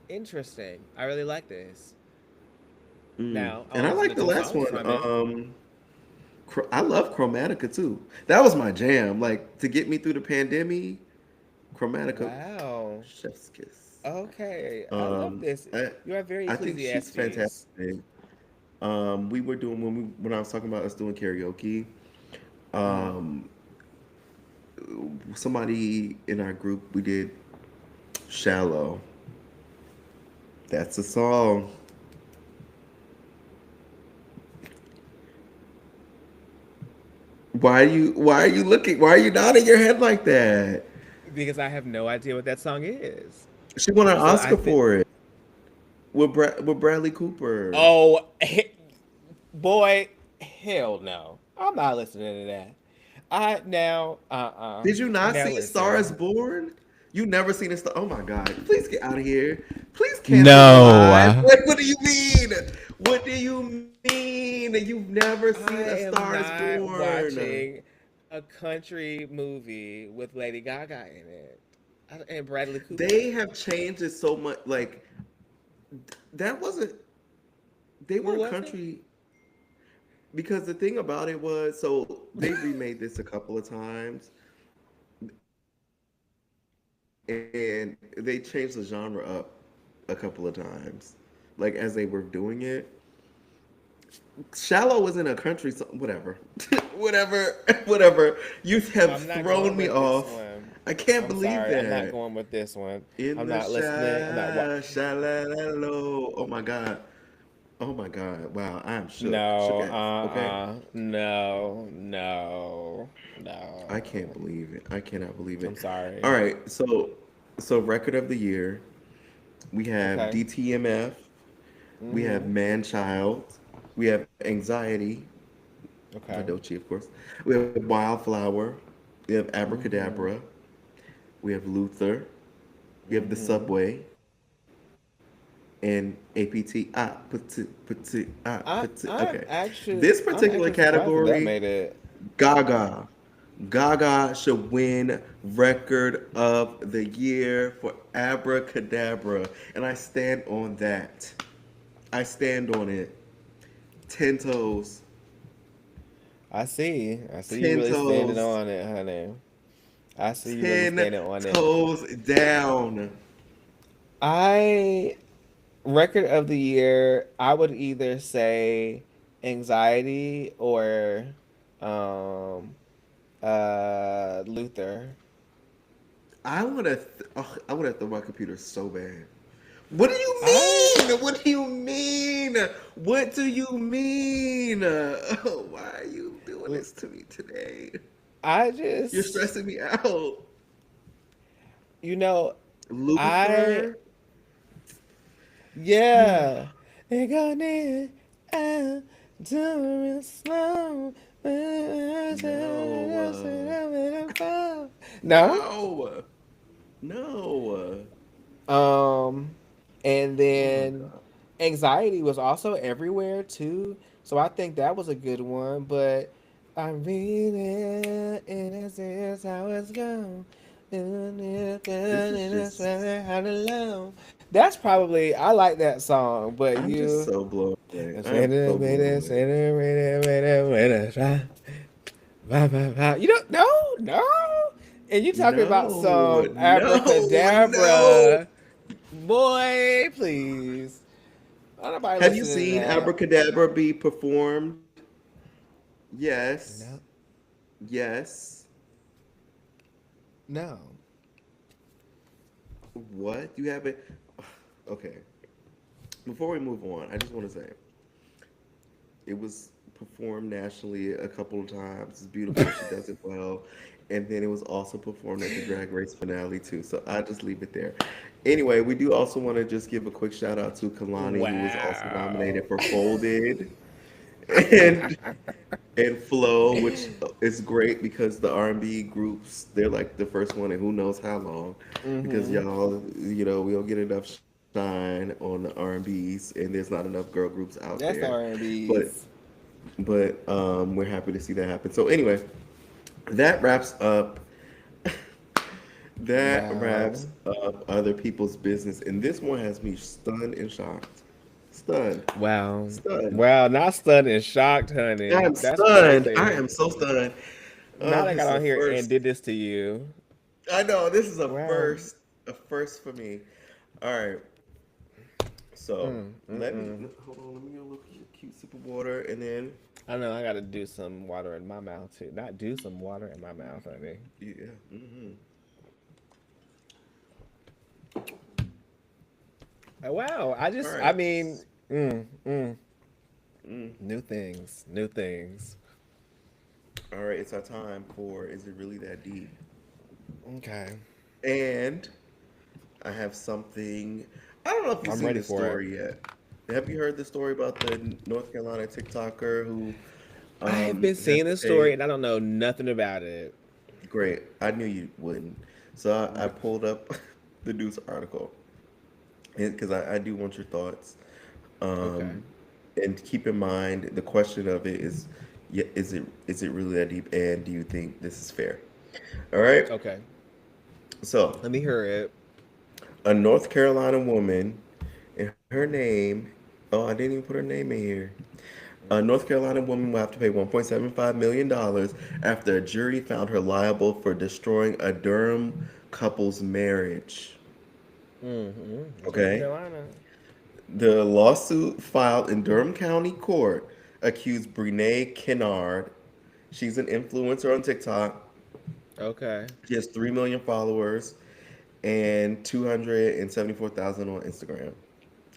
interesting. I really like this. Mm. Now I And only I listened like to the two last songs one. from it. I love Chromatica too. That was my jam. Like to get me through the pandemic, Chromatica, Wow. Chef's Kiss. Okay, I love Um, this. I You are very I think she's Ecclesiastes. fantastic. We were doing when I was talking about us doing karaoke. Mm-hmm. Um, somebody in our group we did "Shallow." That's a song. Why are you looking? Why are you nodding your head like that? Because I have no idea what that song is. She won an So I Oscar think, for it with Bradley Cooper. oh, boy, hell no. I'm not listening to that. I now, Did you not now see A Star Is listen. Born? You never seen a star? Oh my God! Please get out of here. Please cancel the live. No. What do you mean? What do you mean? You've never seen A I Star Is am not Born? watching a country movie with Lady Gaga in it and Bradley They Cooper. have changed it so much. Like that wasn't. They What weren't was it? country because the thing about it was so they remade this a couple of times and they changed the genre up a couple of times. Like as they were doing it, Shallow was in a country song. Whatever, whatever, whatever. You have I'm not thrown going me with this off. one. I can't I'm believe sorry. I'm not that. going with this one. In I'm the not listening. I'm not. shallow. Oh my God. Oh my God. Wow. I am shook. Shook No. ass. Okay. No. No. I can't No. believe it. I cannot believe it. I'm All sorry. right. So record of the year, we have Okay. DTMF, we have Mhm. Man Child, we have Anxiety, by Okay. Doechii, of course. We have Wildflower, we have Mhm. Abracadabra, we have Luther, we have The Mhm. Subway, and APT. Okay. This particular I'm actually surprised that category, that made it. Gaga. Gaga should win Record of the Year for Abracadabra. And I stand on that. I stand on it. 10 toes. I see. I see you 10 really standing toes. on it, honey. I see you really 10 standing on it. toes down. I record of the year, I would either say anxiety or um Luther. I want to throw my computer so bad. What do you I mean? What do you mean? What do you mean? Why are you doing this to me today? I You're just stressing me out. you know I Luther? yeah. They go in doing slow. No. No. No. No. Um, and Oh my then God. anxiety was also everywhere too. So I think that was a good one. But I'm reading and this is how it's going. This is just, That's probably I like that song, but I'm just you so blown away. I am so blown away. you don't no no, and you talking about No. some No. No. abracadabra. Boy, please. Not nobody Have you listening to seen that. Abracadabra be performed? Yes. No, Yes. no. What? You haven't? Okay. Before we move on, I just want to say it was performed nationally a couple of times. It's beautiful. She does it well. And then it was also performed at the Drag Race finale too. So I just leave it there. Anyway, we do also want to just give a quick shout out to Kalani, who was also Wow. nominated for Folded and Flow, which is great because the R&B groups, they're like the first one in who knows how long, because Mm-hmm. y'all, we don't get enough shine on the R&Bs, and there's not enough girl groups out there. That's the But R&B's. we're happy to see that happen. So anyway, that wraps up that Wow. wraps up other people's business, and this one has me stunned and shocked. Stunned, Wow. stunned. Wow. Not stunned and shocked, I honey. am That's stunned. I crazy. am so stunned. Not I This got is a on here and first. did this to you. I know this is Wow. a first for me. All right, so Mm, mm-mm. hold on. Let me get a little cute sip of water, and then I know I gotta do some water in my mouth too. Not do some water in my mouth, honey. yeah. Wow. All I right, mean, new things, new things. all right. It's our time for Is It Really That Deep? Okay. And I have something. I don't know if you've I'm seen ready this for it. story yet. Have you heard the story about the North Carolina TikToker who I've been has seeing to this story pay? and I don't know nothing about it. Great. I knew you wouldn't. So I pulled up the news article because I do want your thoughts. Okay. Um, and keep in mind the question of it is, yeah, is it really that deep? And do you think this is fair? All right. Okay. So Let me hear it. a North Carolina woman, and her name. Oh, I didn't even put her name in here. A North Carolina woman will have to pay $1.75 million after a jury found her liable for destroying a Durham couple's marriage. Mm-hmm. North Okay? Carolina. The lawsuit filed in Durham County Court accused Brene Kennard, she's an influencer on TikTok, Okay. She has 3 million followers and 274,000 on Instagram.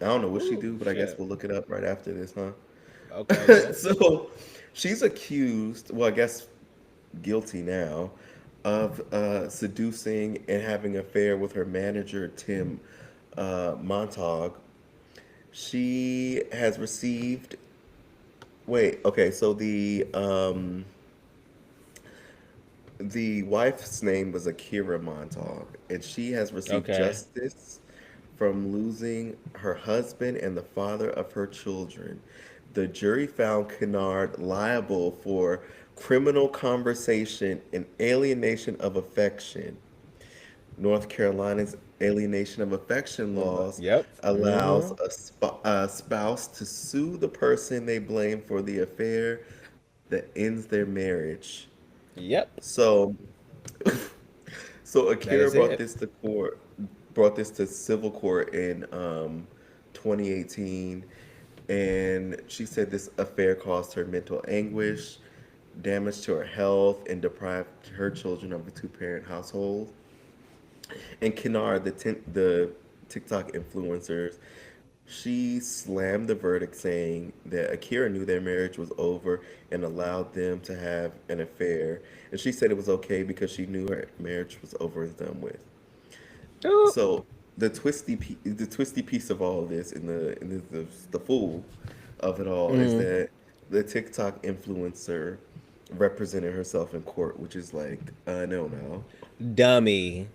I don't know what she Ooh, do, but I guess shit. we'll look it up right after this, huh? Okay, bet. So she's accused, well, I guess guilty now, of seducing and having an affair with her manager, Tim Montag. She has received, wait, okay, so the wife's name was Akira Montag, and she has received Okay. justice from losing her husband and the father of her children. The jury found Kennard liable for criminal conversation and alienation of affection. North Carolina's alienation of affection laws Yep. allows Mm-hmm. a spouse to sue the person they blame for the affair that ends their marriage. Yep. So so That Akira is brought it. this to court, brought this to civil court in 2018, and she said this affair caused her mental anguish, damage to her health, and deprived her children of a two-parent household. And Kennard, the TikTok influencers, she slammed the verdict, saying that Akira knew their marriage was over and allowed them to have an affair. And she said it was okay because she knew her marriage was over and done with. Ooh. So the twisty piece of all of this, and the fool of it all, is Mm. that the TikTok influencer represented herself in court, which is like, no. Dummy.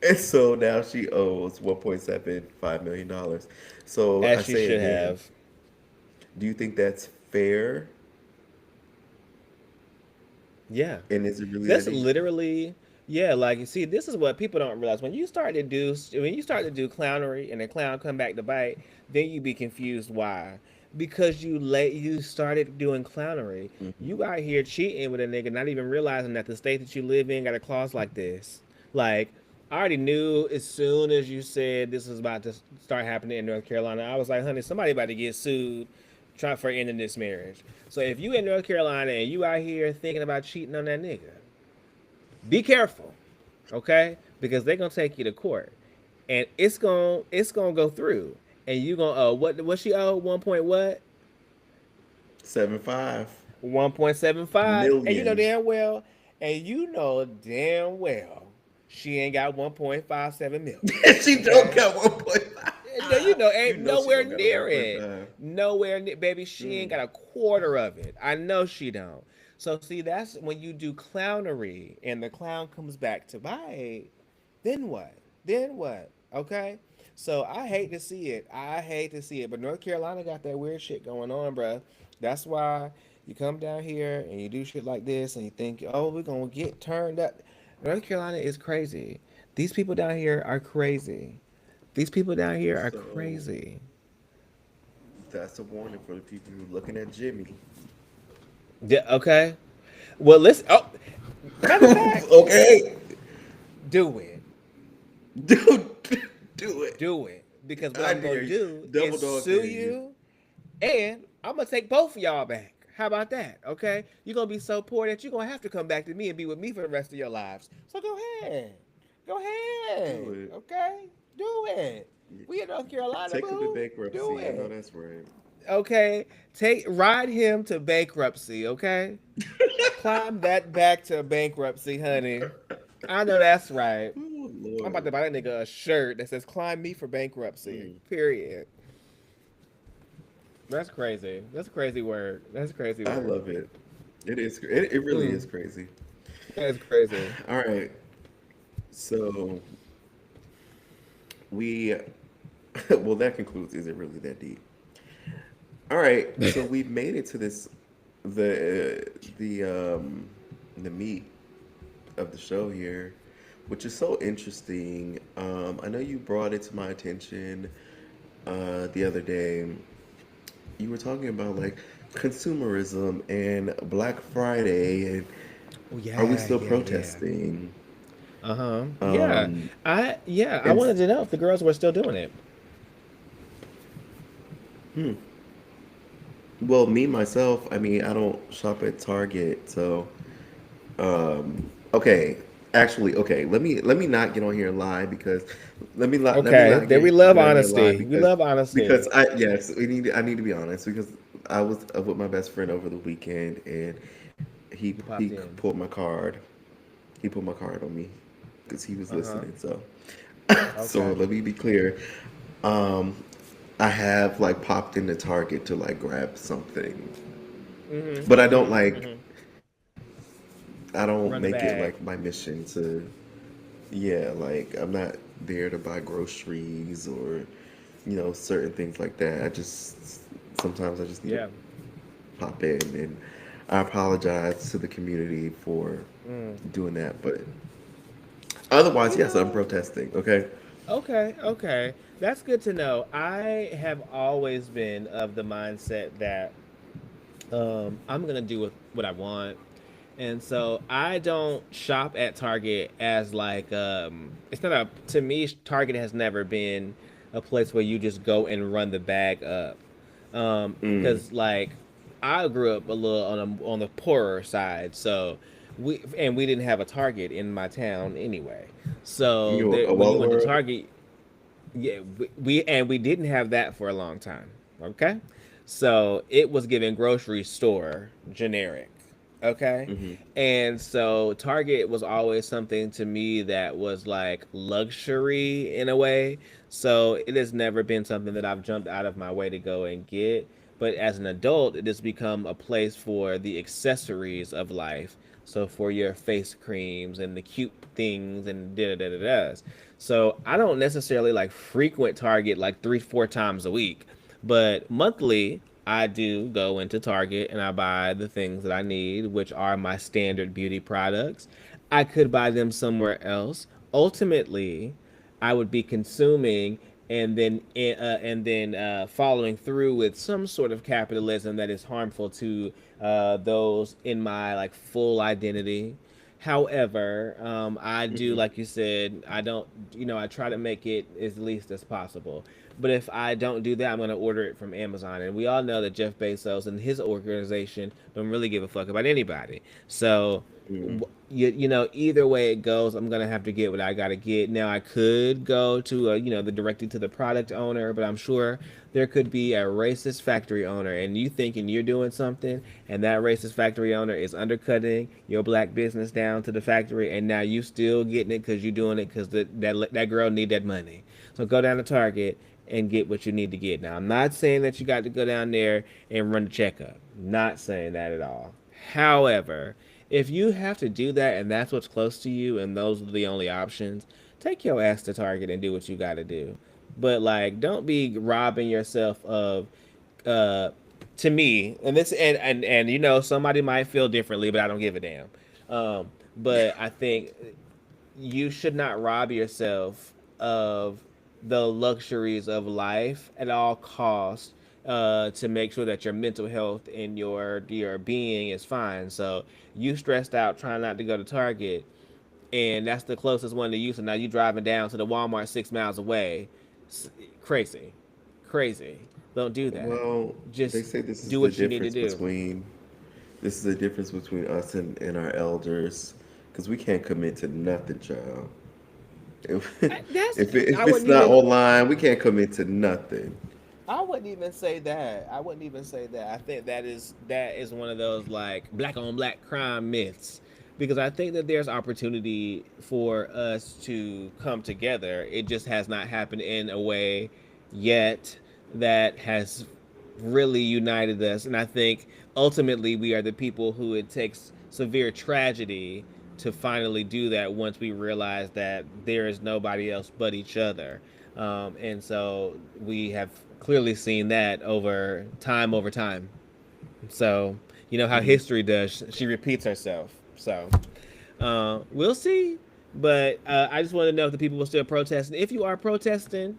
And so now she owes $1.75 million. So As I she say should again, have. do you think that's fair? Yeah. And is it really that That's deep? literally, yeah, like you see, this is what people don't realize. When you start to do clownery and the clown come back to bite, then you be confused why. Because you started doing clownery. Hmm. You out here cheating with a nigga, not even realizing that the state that you live in got a clause like this. Like, I already knew as soon as you said this was about to start happening in North Carolina, I was like, honey, somebody about to get sued trying for ending this marriage. So if you in North Carolina and you out here thinking about cheating on that nigga, be careful, okay? Because they're gonna take you to court, and it's gonna go through, and you gonna what she owe 1 point what 7.5 1.75, and you know million. damn well, she ain't got 1.57 million. She don't Okay, got 1.5. no, you know, You ain't know she nowhere don't got a near it. 1.5. Nowhere near, baby. She ain't got a quarter of it. I know she don't. So see, that's when you do clownery and the clown comes back to bite. Then what? Then what? Okay. So I hate to see it. I hate to see it. But North Carolina got that weird shit going on, bruh. That's why you come down here and you do shit like this and you think, oh, we're gonna get turned up. North Carolina is crazy. These people down here are crazy. These people down here are So crazy. that's a warning for the people who are looking at Jimmy. Yeah, okay. Well, listen. Oh, matter of fact, Okay, do it. dude, do it. Do it. Because what I I'm going dare to you. do Double is dog sue dare you. you and I'm going to take both of y'all back. How about that? Okay. You're going to be so poor that you're going to have to come back to me and be with me for the rest of your lives. So go ahead. Go Do ahead. it. Okay. Do it. We in North Carolina, Take him to boo. Do bankruptcy. I know it. that's right. Okay. Ride him to bankruptcy. Okay. Climb that back to bankruptcy, honey. I know that's right. Oh I'm about Lord. to buy that nigga a shirt that says "Climb me for bankruptcy." Mm, Period. That's crazy. That's crazy word. That's crazy I word. love it. It really is Mm, crazy. that's crazy. All right. So we well that concludes, is it really that deep? All right. So we've made it to this the meat of the show here, which is so interesting. I know you brought it to my attention the other day. You were talking about like consumerism and Black Friday, and Oh are we yeah, still yeah, yeah. protesting? Uh huh. Yeah. Um, I and wanted to know if the girls were still doing it. hmm, well, me myself, I mean, I don't shop at Target, so Okay, actually, okay. Let me not get on here and lie because let me Okay, not there we love get on here and lie honesty. We love honesty. because I yes I need to be honest because I was with my best friend over the weekend and You he popped in. pulled my card. He pulled my card on me because he was Uh huh. listening. So so Okay. let me be clear. Um, I have like popped into Target to like grab something, Mhm. but Mhm. Mhm. I don't Run make the it like bag. my mission to yeah, like I'm not there to buy groceries or certain things like that. I just sometimes I just need to Yeah. pop in and I apologize to the community for Mm. doing that, but otherwise, You yes, I'm know. protesting. Okay. Okay. Okay. That's good to know. I have always been of the mindset that I'm gonna do what I want. And so I don't shop at Target as like it's not a to me Target has never been a place where you just go and run the bag up. Mm. Cuz like I grew up a little on the poorer side. So we didn't have a Target in my town anyway. So You there a when you went to Walmart? Target, yeah, we didn't have that for a long time. Okay, so it was given grocery store generic. Okay, Mm-hmm. and so Target was always something to me that was like luxury in a way. So it has never been something that I've jumped out of my way to go and get. But as an adult, it has become a place for the accessories of life. So for your face creams and the cute things and da da da da. So I don't necessarily like frequent Target like 3 4 times a week, but monthly I do go into Target and I buy the things that I need, which are my standard beauty products. I could buy them somewhere else. Ultimately, I would be consuming and then following through with some sort of capitalism that is harmful to those in my like full identity. However, I do, Mm-hmm. like you said, I don't, I try to make it as least as possible. But if I don't do that, I'm going to order it from Amazon. And we all know that Jeff Bezos and his organization don't really give a fuck about anybody. So, Mm-hmm. either way it goes, I'm gonna have to get what I gotta get. Now I could go to the directly to the product owner, but I'm sure there could be a racist factory owner, and you thinking you're doing something, and that racist factory owner is undercutting your black business down to the factory, and now you still getting it because you're doing it because that girl need that money. So go down to Target and get what you need to get. Now I'm not saying that you got to go down there and run the checkup. Not saying that at all. However, if you have to do that and that's what's close to you and those are the only options, take your ass to Target and do what you got to do. But like, don't be robbing yourself of, uh, to me, and this, and somebody might feel differently, but I don't give a damn. But I think you should not rob yourself of the luxuries of life at all costs to make sure that your mental health and your being is fine. So you stressed out trying not to go to Target, and that's the closest one to you. So now you driving down to the Walmart 6 miles away. Crazy, crazy. Don't do that. Well, they Just say this is do the what you need to difference do. between us and our elders, because we can't commit to nothing, child. If That's if I it's wouldn't not even online, we can't commit to nothing. I wouldn't even say that. I wouldn't even say that. I think that is one of those like black on black crime myths because I think that there's opportunity for us to come together. It just has not happened in a way yet that has really united us, and I think ultimately we are the people who it takes severe tragedy to finally do that once we realize that there is nobody else but each other. And so we have clearly seen that over time. So you know how Hmm. history does; she repeats herself. So we'll see. But I just want to know if the people were still protesting. If you are protesting,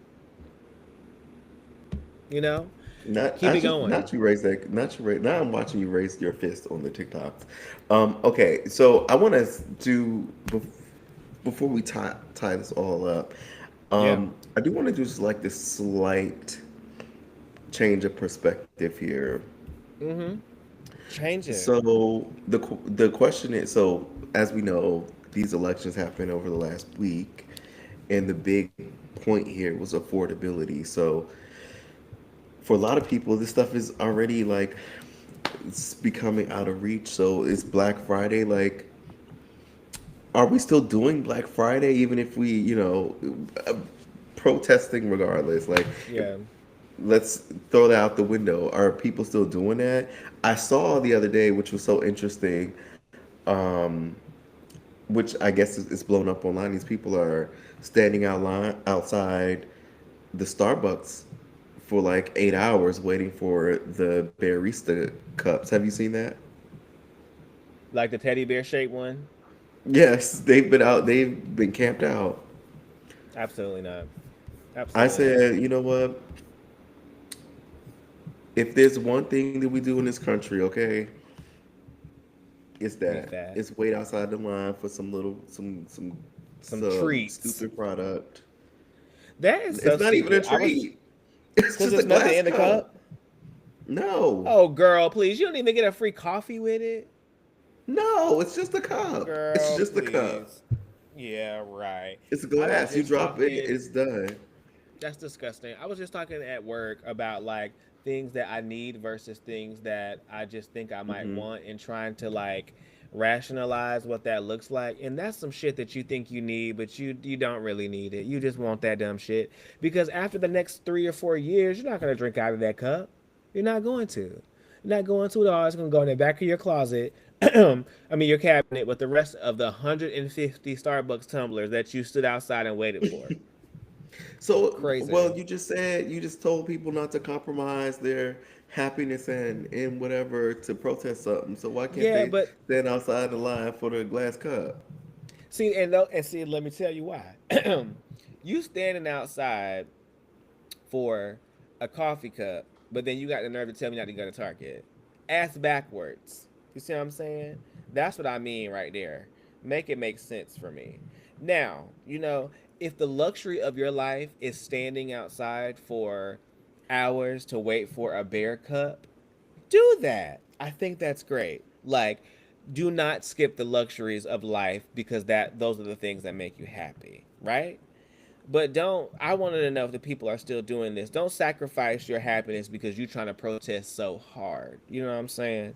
you know, keep it going. Not you raise that not you raise now I'm watching you raise your fist on the TikToks. Okay, so I want to do before we tie this all up. Yeah. I do want to do just like this slight change of perspective here. Mm-hmm. Change it. So the question is, so as we know, these elections happened over the last week, and the big point here was affordability. So for a lot of people, this stuff is already like it's becoming out of reach. So it's Black Friday. Like, are we still doing Black Friday even if we, protesting regardless? Like, if, Yeah. let's throw that out the window. Are people still doing that? I saw the other day, which was so interesting, um, which I guess is blown up online. These people are standing outside the Starbucks for like 8 hours waiting for the barista cups. Have you seen that? Like the teddy bear shaped one? Yes, they've been out. They've been camped out. Absolutely not. I Absolutely not. said, you know what? If there's one thing that we do in this country, okay, it's Be that. fat. It's wait outside the line for some little Some some treats. stupid product. That is so It's not even a stupid. I was treat. It's because just a there's nothing glass in the cup. cup. No, Oh, girl, please. You don't even get a free coffee with it. no, it's just a cup. It's Girl, just a cup. please. Yeah, right. It's I was glass. You just drop it, talking. it's done. That's disgusting. I was just talking at work about like things that I need versus things that I just think I might Hmm. want and trying to like rationalize what that looks like. And that's some shit that you think you need, but you don't really need it. You just want that dumb shit because after the next 3 or 4 years, you're not going to drink out of that cup. You're not going to. You're not going to at all. It's going to go in the back of your closet. I mean, your cabinet with the rest of the 150 Starbucks tumblers that you stood outside and waited for. So, Crazy. well, you just said you just told people not to compromise their happiness and whatever to protest something. So why can't Yeah, they but stand outside the line for the glass cup? see, and see, let me tell you why. You standing outside for a coffee cup, but then you got the nerve to tell me not to go to Target. Ass backwards. You see what I'm saying? That's what I mean right there. Make it make sense for me. Now, if the luxury of your life is standing outside for hours to wait for a bear cup, do that. I think that's great. Like, do not skip the luxuries of life because those are the things that make you happy, right? But don't I wanted to know if the people are still doing this. Don't sacrifice your happiness because you're trying to protest so hard. You know what I'm saying?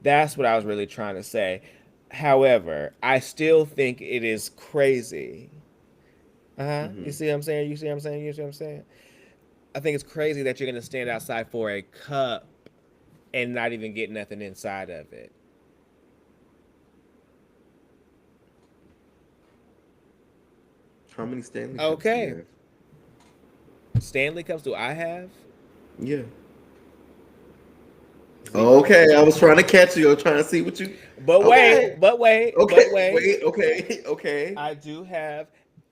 That's what I was really trying to say. However, I still think it is crazy. Uh-huh. Hmm. You see what I'm saying? You see what I'm saying? You see what I'm saying? I think it's crazy that you're gonna stand outside for a cup and not even get nothing inside of it. How many Stanley cups do you Okay. have? Stanley Cups do I have? Yeah. Zero. Okay, I was trying to catch you. I was trying to see what you. But wait, Okay. but wait, Okay. but wait. Wait. Okay. Okay. I do have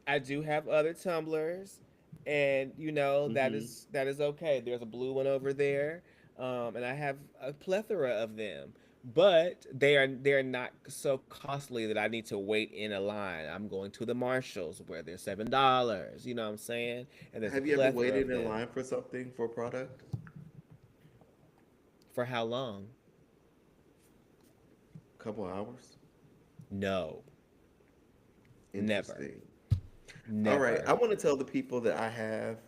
I do have other tumblers, and Hmm. that is okay. There's a blue one over there, and I have a plethora of them. But they're not so costly that I need to wait in a line. I'm going to the Marshalls where they're $7. You know what I'm saying? And there's a Have you ever plethora waited of in them. line for something for a product? For how long? A couple hours. No, never, Interesting. All right. I never. want to tell the people that I have.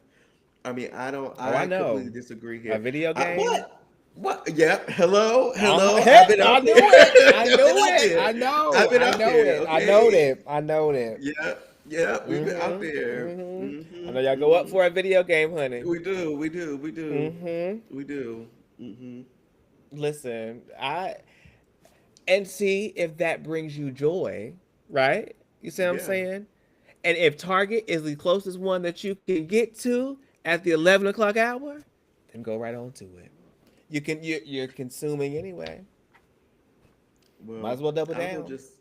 I mean, I don't. Oh, I I completely know. disagree A here. video game. What? What? Yeah. Hello. Hello. I've Heck, been I out knew there. it. I I've been knew out it. there. I I've know. been I out know there. it. I know Okay. it. I know it. Yeah. Yeah. We've been out Mm-hmm. there. Mm-hmm. I Hmm. know y'all go up Hmm. for a video game, honey. We do. We do. We do. Mm-hmm. We do. Hmm. Listen, and see if that brings you joy, right? You see what I'm Yeah. saying? And if Target is the closest one that you can get to at the 11 o'clock hour, then go right on to it. You're consuming anyway. Might Well, as well double I will down. just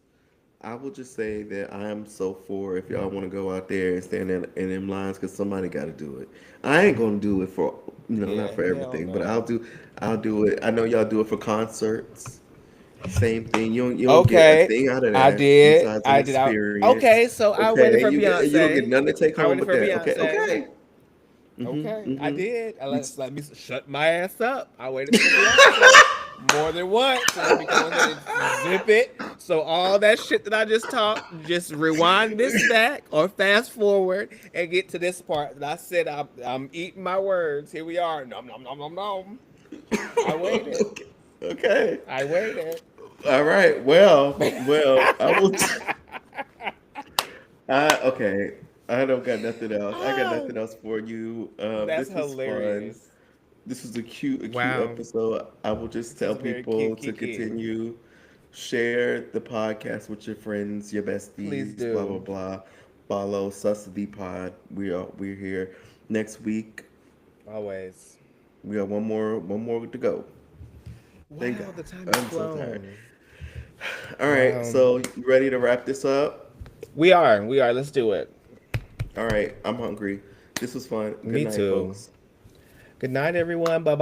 I will just say that I am so for if y'all want to go out there and stand in them lines because somebody got to do it. I ain't gonna do it for not Yeah, for hell everything, but no. I'll do it. I know y'all do it for concerts. Same thing. You don't get a Okay, thing out of I that did. besides an I did. experience. Okay, so I waited Okay, for you don't get Beyonce. nothing to take I home waited with for that. Okay, Beyonce. okay. Mhm, Okay, I mhm. did. We Let me shut my ass up. I waited for Beyonce. more than once. So let me go ahead and zip it. So all that shit that I just talked, just rewind this back or fast forward and get to this part that I said I'm eating my words. Here we are. Nom nom nom nom nom. I waited. Okay. Okay. I waited. All right. Well, I will. Okay. I don't got nothing else. I got nothing else for you. That's This was fun. hilarious. This was a cute Wow. episode. I will just This tell is very cute, people to Kiki. continue, share the podcast with your friends, your Please besties, blah blah do. blah. Follow Sus the Pod. We're here next week. Always. We got one more to go. Thank Wow, God. the time has I'm so tired. flown. All right, Wow. so you ready to wrap this up? We are. We are. Let's do it. All right, I'm hungry. This was fun. Good Me night, too. folks. Good night, everyone. Bye bye.